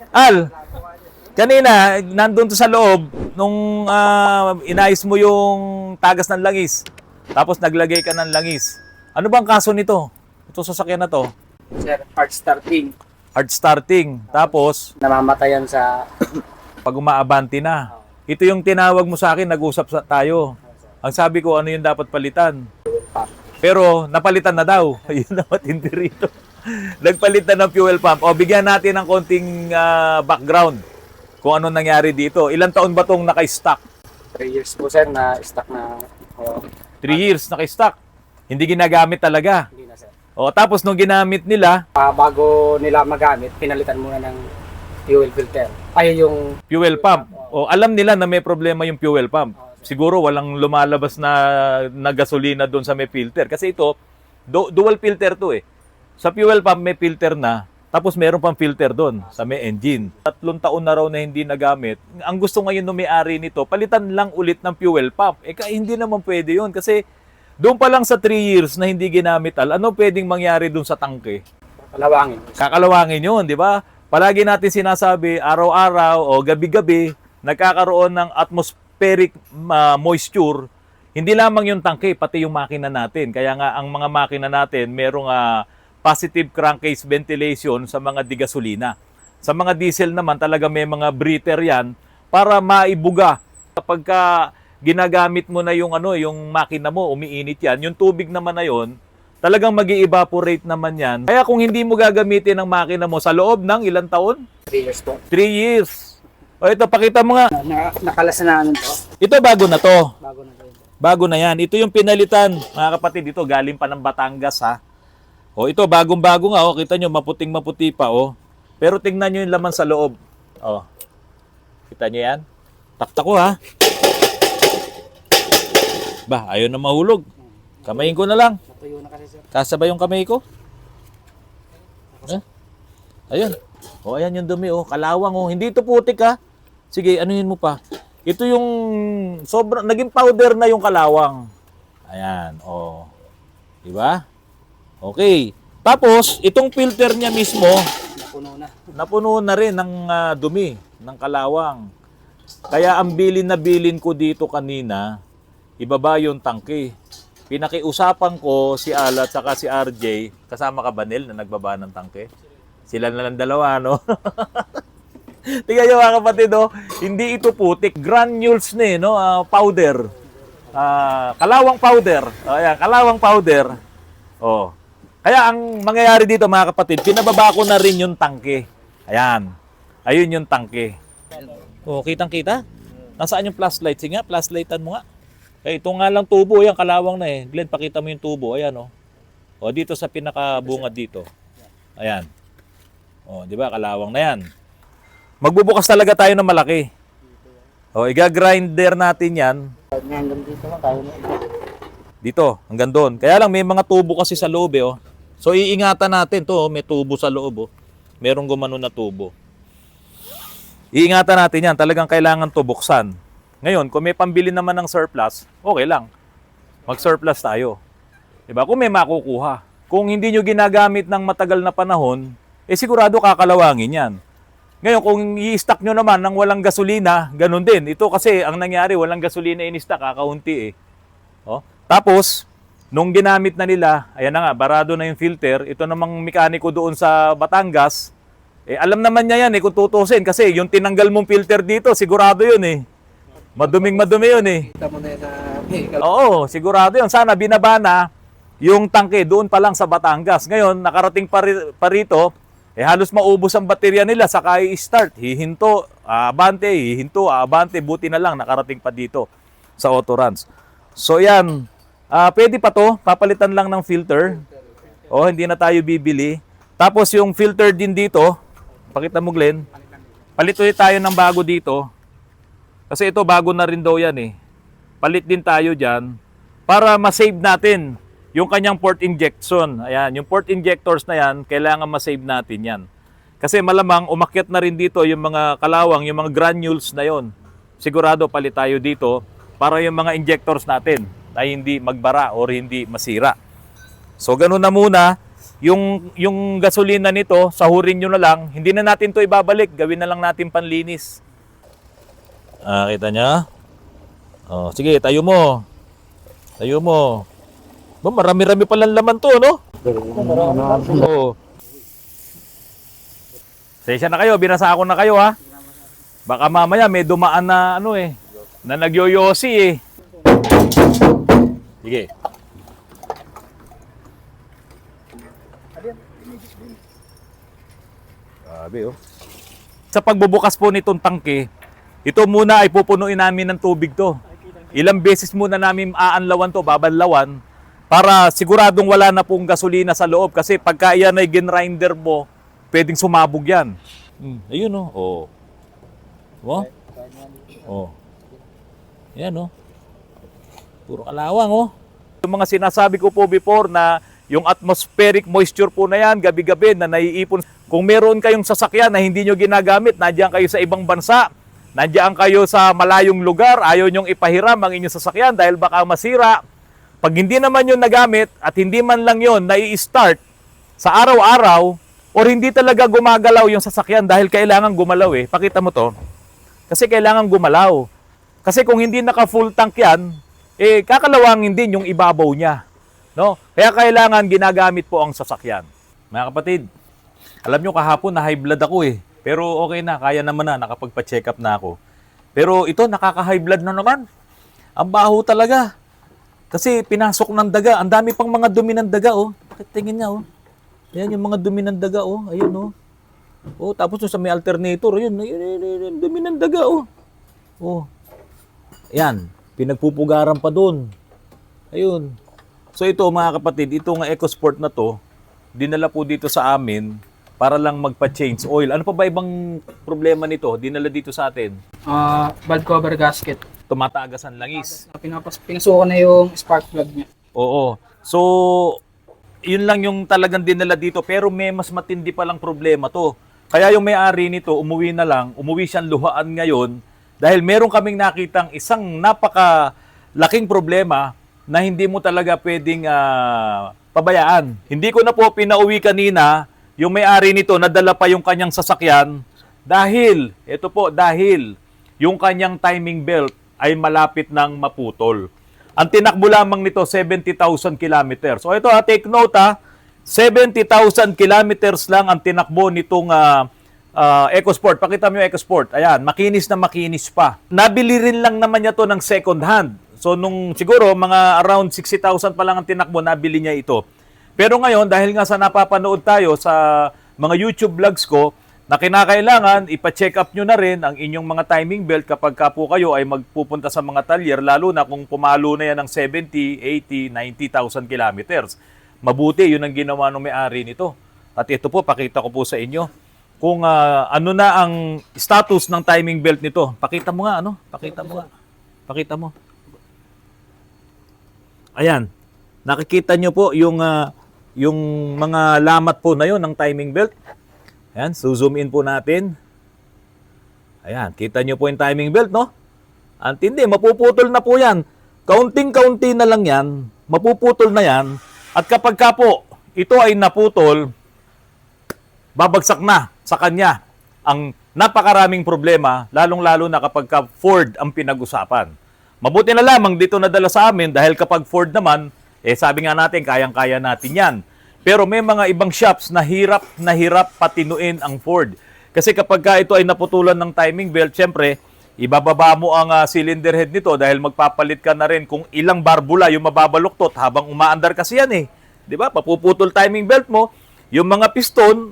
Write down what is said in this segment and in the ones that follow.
Al, kanina, nandun to sa loob, nung inayos mo yung tagas ng langis, tapos naglagay ka ng langis. Ano bang kaso nito? Ito sasakyan na to. Sir, hard starting. Hard starting. Tapos, Namamatayan sa pag umaabante na. Ito yung tinawag mo sa akin, tayo. Ang sabi ko, ano yung dapat palitan? pump. Pero, napalitan na daw. Yun na matindi rito. Nagpalitan ng fuel pump. O, bigyan natin ng konting background kung ano nangyari dito. Ilang taon ba itong naka-stock? 3 years po sir na stock na 3 years naka-stock. Hindi ginagamit talaga. hindi na sir. O, tapos nung ginamit nila, Bago nila magamit, pinalitan muna ng fuel filter. Ay yung fuel pump. O, alam nila na may problema yung fuel pump. Siguro walang lumalabas na gasolina doon sa may filter. Kasi ito, dual filter to eh. Sa fuel pump may filter na, tapos meron pang filter doon sa may engine. 3 taon na raw na hindi nagamit. Ang gusto ngayon ng may-ari nito, palitan lang ulit ng fuel pump. Hindi naman pwede yun kasi doon pa lang sa 3 years na hindi ginamit ano pwedeng mangyari doon sa tangke? kalawangin. Kakalawangin yun, di ba? Palagi natin sinasabi, araw-araw o gabi-gabi, nagkakaroon ng atmospheric moisture. Hindi lamang yung tangke, pati yung makina natin. Kaya nga, ang mga makina natin, merong positive crankcase ventilation sa mga digasolina. Sa mga diesel naman, talaga may mga breather yan para maibuga. Kapag ginagamit mo na yung yung makina mo, umiinit yan. Yung tubig naman na yon, talagang mag-i-evaporate naman yan. Kaya kung hindi mo gagamitin ang makina mo sa loob ng ilang taon? 3 years po. 3 years. O ito, pakita mo nga. Nakalas na namin to. Ito bago na to. Bago na rin. Bago na yan. Ito yung pinalitan. Mga kapatid, ito galing pa ng Batangas ha. O ito, bagong-bago nga. O, kita nyo, maputing-maputi pa. O. Pero tingnan nyo yung laman sa loob. O. Kita nyo yan? Takta ko ha. Ba, ayaw na mahulog. Kamayin ko na lang. Natuyo na kasi sir. Kasabay yung kamay ko. Ayun. O, ayan yung dumi. O, kalawang. O. Hindi ito putik ha. Sige, anuhin mo pa. Ito yung sobrang, naging powder na yung kalawang. Ayan. O. Diba? Okay. Tapos, itong filter niya mismo, Napuno na. napuno na rin ng dumi, ng kalawang. Kaya ang bilin na bilin ko dito kanina, ibaba yung tangke. Pinakiusapan ko si Ala at saka si RJ, kasama ka ba Nel na nagbaba ng tangke? Sila na lang dalawa, no? Tingnan nyo mga kapatid, oh, hindi ito putik. Granules na no? Powder. Kalawang powder. Ayan, kalawang powder. Oh. Kaya ang mangyayari dito mga kapatid, pinababa ko na rin yung tangke. Ayan. Ayun yung tangke. Oh, kitang-kita? Nasaan yung flashlight? Sige nga, flashlightan mo nga. Ito nga lang tubo, yan kalawang na eh. Glenn, pakita mo yung tubo. Ayan oh. O dito sa pinakabungad dito. Ayan. O, di ba? Kalawang na yan. Magbubukas talaga tayo ng malaki. O, iga-grinder natin yan. Hanggang dito lang tayo na ito. Dito, hanggang doon. Kaya lang may mga tubo kasi sa loob eh. Oh. So, iingatan natin to. Oh. May tubo sa loob. Oh. Merong gumano na tubo. Iingatan natin yan. Talagang kailangan to buksan. Ngayon, kung may pambili naman ng surplus, okay lang. Mag-surplus tayo. Diba? Kung may makukuha. Kung hindi nyo ginagamit ng matagal na panahon, sigurado kakalawangin yan. Ngayon, kung i-stock nyo naman ng walang gasolina, ganun din. Ito kasi, ang nangyari, walang gasolina in-stock, kakaunti eh. Oh. Tapos, nung ginamit na nila, ayan na nga, barado na yung filter. Ito namang mekaniko doon sa Batangas, alam naman niya yan kung tutusin. Kasi yung tinanggal mong filter dito, sigurado yun eh. Maduming-madumi yun eh. Kita mo na yun na Oo, sigurado yun. Sana binaba na yung tangke doon pa lang sa Batangas. Ngayon, nakarating pa rito, halos maubos ang baterya nila saka i-start. Hihinto, abante. Buti na lang nakarating pa dito sa Autoruns. So yan, pwede pa to. Papalitan lang ng filter. O, hindi na tayo bibili. Tapos yung filter din dito, pakita mo Glenn, palit ulit tayo ng bago dito. Kasi ito bago na rin daw yan eh. Palit din tayo dyan para ma-save natin yung kanyang port injection. Ayan, yung port injectors na yan, kailangan ma-save natin yan. Kasi malamang umakyat na rin dito yung mga kalawang, yung mga granules na yon. Sigurado palit tayo dito para yung mga injectors natin ay hindi magbara or hindi masira. So ganun na muna. yung gasolina nito, sahurin nyo na lang. Hindi na natin to ibabalik. Gawin na lang natin panlinis. Kita nyo? Oh, sige, tayo mo. Tayo mo. Marami-rami palang laman to, no? Oo. Sensya na kayo, binasa ako na kayo, ha? Baka mamaya may dumaan na na nagyoyosi eh. Sige. Grabe, oh. Sa pagbubukas po nitong tangke, ito muna ay pupunuin namin ng tubig to. Ilang beses muna namin aanlawan to, babanlawan, para siguradong wala na pong gasolina sa loob. Kasi pagka yan ay ginrinder mo, pwedeng sumabog yan. Ayun, oh. Oh. Oh. Yan, oh. Puro kalawang, oh. Yung mga sinasabi ko po before na yung atmospheric moisture po na yan, gabi-gabi na naiipon. Kung meron kayong sasakyan na hindi nyo ginagamit, nandiyan kayo sa ibang bansa, nandiyan kayo sa malayong lugar, ayaw nyong ipahiram ang inyong sasakyan dahil baka masira. Pag hindi naman yun nagamit at hindi man lang yun nai-start sa araw-araw or hindi talaga gumagalaw yung sasakyan dahil kailangan gumalaw eh. Pakita mo to. Kasi kailangan gumalaw. Kasi kung hindi naka-full tank yan, kakalawangin din yung ibabaw niya. No? Kaya kailangan ginagamit po ang sasakyan. Mga kapatid, alam nyo kahapon na high blood ako eh. Pero okay na, kaya naman na, nakapagpa-check up na ako. Pero ito, nakaka-high blood na naman. Ang baho talaga. Kasi pinasok ng daga. Ang dami pang mga dumi ng daga, oh. Bakit tingin niya, oh. Ayan yung mga dumi ng daga, oh. Ayun, oh. Oh, tapos sa may alternator, ayun, dumi ng daga, oh. Oh. Ayan, pinagpupugaran pa doon. Ayun. So ito, mga kapatid, itong EcoSport na to, dinala po dito sa amin para lang magpa-change oil. Ano pa ba ibang problema nito? Dinala dito sa atin. Valve cover gasket. Tumatagas ang langis. Pinasuko na yung spark plug niya. Oo. So, yun lang yung talagang dinala dito. Pero may mas matindi palang problema to. Kaya yung may-ari nito, umuwi na lang. Umuwi siyang luhaan ngayon. Dahil meron kaming nakitang isang napakalaking problema na hindi mo talaga pwedeng pabayaan. Hindi ko na po pinauwi kanina yung may-ari nito, nadala pa yung kanyang sasakyan dahil yung kanyang timing belt ay malapit ng maputol. Ang tinakbo lamang nito, 70,000 kilometers. So ito, take note 70,000 kilometers lang ang tinakbo nitong EcoSport. Pakita mo yung EcoSport. Ayan, makinis na makinis pa. Nabili rin lang naman niya to ng second hand. So nung siguro mga around 60,000 pa lang ang tinakbo, nabili niya ito. Pero ngayon, dahil nga sa napapanood tayo sa mga YouTube vlogs ko, na kinakailangan, ipa-check up nyo na rin ang inyong mga timing belt kapag ka po kayo ay magpupunta sa mga talyer, lalo na kung pumalo na yan ng 70, 80, 90,000 kilometers. Mabuti, yun ang ginawa ng may-ari nito. At ito po, pakita ko po sa inyo kung ano na ang status ng timing belt nito. Pakita mo nga, Pakita mo nga. Pakita mo. Ayan. Nakikita nyo po yung mga lamat po na yon ng timing belt. Ayan, so zoom in po natin. Ayan, kita nyo po yung timing belt, no? Antindi, mapuputol na po yan. Kaunting-kaunti na lang yan, mapuputol na yan. At kapag ka po, ito ay naputol, babagsak na sa kanya ang napakaraming problema, lalong-lalo na kapag ka Ford ang pinag-usapan. Mabuti na lamang dito nadala sa amin dahil kapag Ford naman, sabi nga natin, kayang-kaya natin yan. Pero may mga ibang shops na hirap patinuin ang Ford. Kasi kapag ka ito ay naputulan ng timing belt, syempre, ibababa mo ang cylinder head nito dahil magpapalit ka na rin kung ilang barbula yung mababaluktot habang umaandar kasi yan eh. Di ba? Papuputol timing belt mo, yung mga piston,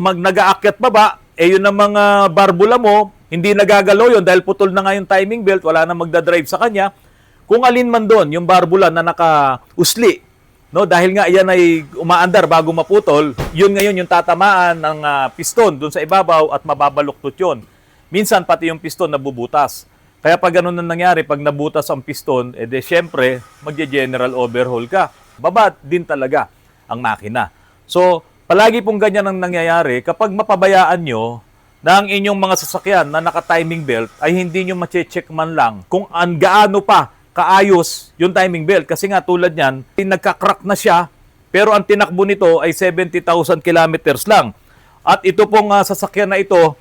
nag-aakyat baba, yun ang mga barbula mo, hindi nagagalaw yun dahil putol na nga yung timing belt, wala na magdadrive sa kanya. Kung alin man doon, yung barbula na naka-usli, no, dahil nga yan ay umaandar bago maputol, yun ngayon yung tatamaan ng piston doon sa ibabaw at mababaluktot yun. Minsan pati yung piston nabubutas. Kaya pag ganun na nangyari, pag nabutas ang piston, syempre, magje-general overhaul ka. Babad din talaga ang makina. So, palagi pong ganyan ang nangyayari kapag mapabayaan nyo na ang inyong mga sasakyan na naka-timing belt ay hindi nyo mache-check man lang kung gaano pa kaayos yung timing belt. Kasi nga tulad niyan, nagka-crack na siya Pero ang tinakbo nito ay 70,000 kilometers lang. At ito pong sasakyan na ito,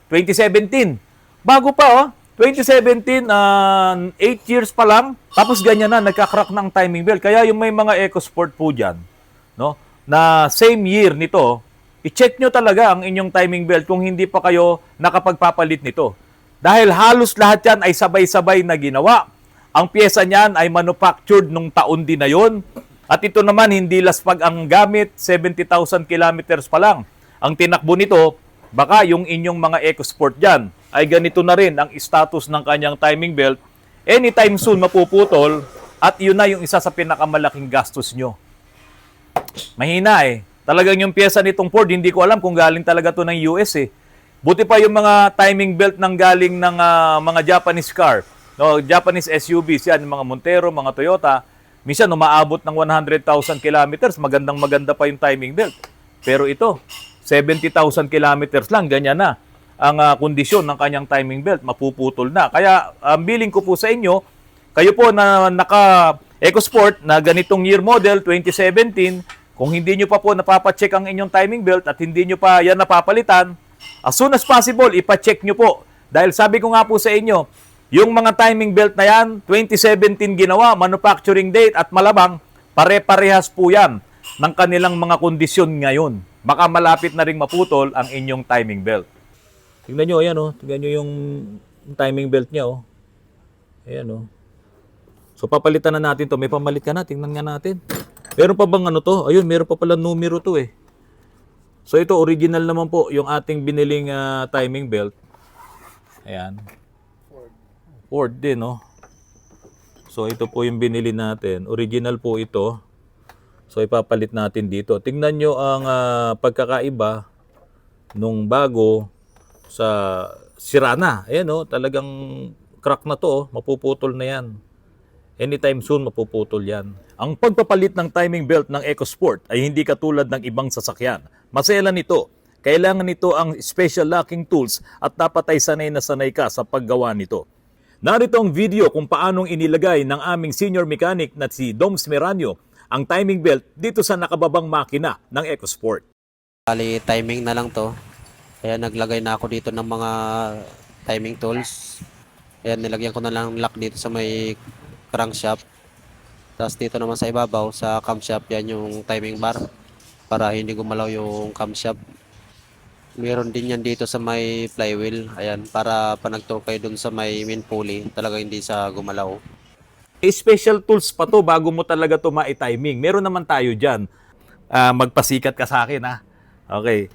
2017. Bago pa, oh. 2017, 8 years pa lang. Tapos ganyan na, nagka-crack ng timing belt. Kaya yung may mga EcoSport po dyan, no, na same year nito, i-check nyo talaga ang inyong timing belt kung hindi pa kayo nakapagpapalit nito. Dahil halos lahat yan ay sabay-sabay na ginawa. Ang pyesa niyan ay manufactured nung taon din na yon. At ito naman, hindi laspag ang gamit, 70,000 kilometers pa lang. Ang tinakbo nito, baka yung inyong mga EcoSport dyan, ay ganito na rin ang status ng kanyang timing belt. Anytime soon, mapuputol, at yun na yung isa sa pinakamalaking gastos nyo. Mahina eh. Talagang yung pyesa nitong Ford, hindi ko alam kung galing talaga to ng US eh. Buti pa yung mga timing belt nang galing ng mga Japanese car. No, Japanese SUVs yan, mga Montero, mga Toyota. Minsan umaabot ng 100,000 kilometers, magandang-maganda pa yung timing belt. Pero ito, 70,000 kilometers lang, ganyan na ang kondisyon ng kanyang timing belt, mapuputol na. Kaya ang billing ko po sa inyo, kayo po na naka EcoSport na ganitong year model 2017, kung hindi nyo pa po napapacheck ang inyong timing belt at hindi nyo pa yan napapalitan, as soon as possible, ipacheck nyo po. Dahil sabi ko nga po sa inyo, yung mga timing belt na yan, 2017 ginawa, manufacturing date at malabang, pare-parehas po yan ng kanilang mga kondisyon ngayon. Baka malapit na ring maputol ang inyong timing belt. Tingnan nyo, ayan o. Tingnan nyo yung timing belt niya o. Ayan o. So papalitan na natin to. May pamalit ka na. Tingnan nga natin. Meron pa bang ano to? Ayun, meron pa pala numero to eh. So ito, original naman po yung ating biniling timing belt. Ayan. Ford din, no? So ito po yung binili natin. Original po ito. So ipapalit natin dito. Tingnan nyo ang pagkakaiba nung bago sa sira na. Ayan, no? Talagang crack na to. Oh. Mapuputol na yan. Anytime soon, mapuputol yan. Ang pagpapalit ng timing belt ng EcoSport ay hindi katulad ng ibang sasakyan. Maselan nito. Kailangan nito ang special locking tools at dapat ay sanay na sanay ka sa paggawa nito. Narito ang video kung paanong inilagay ng aming senior mechanic na si Doms Meranio ang timing belt dito sa nakababang makina ng EcoSport. Bali, timing na lang to. Kaya naglagay na ako dito ng mga timing tools. Ayan, nilagyan ko na lang lock dito sa may crankshaft. Tapos dito naman sa ibabaw, sa camshaft, yan yung timing bar. Para hindi gumalaw yung camshaft. Meron din yan dito sa may flywheel. Ayan, para panagtor kayo dun sa may main pulley. Talaga hindi sa gumalaw. Special tools pa to bago mo talaga to ma-timing. Meron naman tayo dyan. Magpasikat ka sa akin ha. Okay.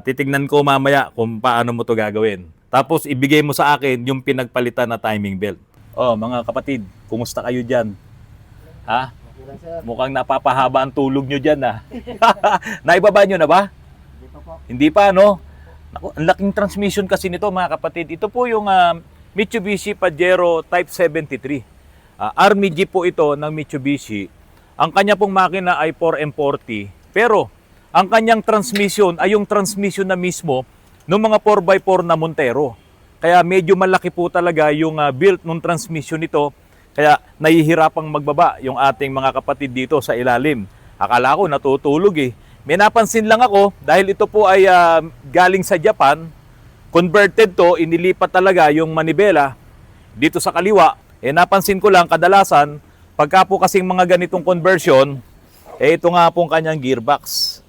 Titignan ko mamaya kung paano mo to gagawin. Tapos ibigay mo sa akin yung pinagpalitan na timing belt. Oh, mga kapatid, kumusta kayo dyan? Ha? Mukhang napapahaba ang tulog nyo dyan ha. Naibaba nyo na ba? Hindi pa, no? Naku, ang laking transmission kasi nito mga kapatid. Ito po yung Mitsubishi Pajero Type 73. Army Jeep po ito ng Mitsubishi. Ang kanya pong makina ay 4M40. Pero ang kanyang transmission ay yung transmission na mismo ng mga 4x4 na Montero. Kaya medyo malaki po talaga yung build ng transmission nito. Kaya nahihirapang magbaba yung ating mga kapatid dito sa ilalim. Akala ko natutulog eh. May napansin lang ako dahil ito po ay galing sa Japan. Converted to, inilipat talaga yung manibela dito sa kaliwa. Napansin ko lang kadalasan, pagka po kasing mga ganitong conversion, ito nga pong kanyang gearbox.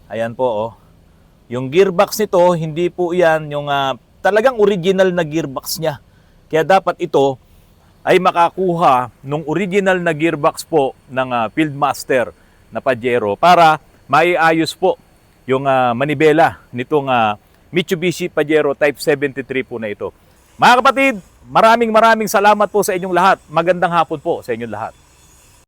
Ayan po, oh. Yung gearbox nito, hindi po yan yung talagang original na gearbox niya. Kaya dapat ito ay makakuha nung original na gearbox po ng Fieldmaster na Pajero para maiayos po yung manibela nitong Mitsubishi Pajero Type 73 po na ito. Mga kapatid, maraming salamat po sa inyong lahat. Magandang hapon po sa inyong lahat.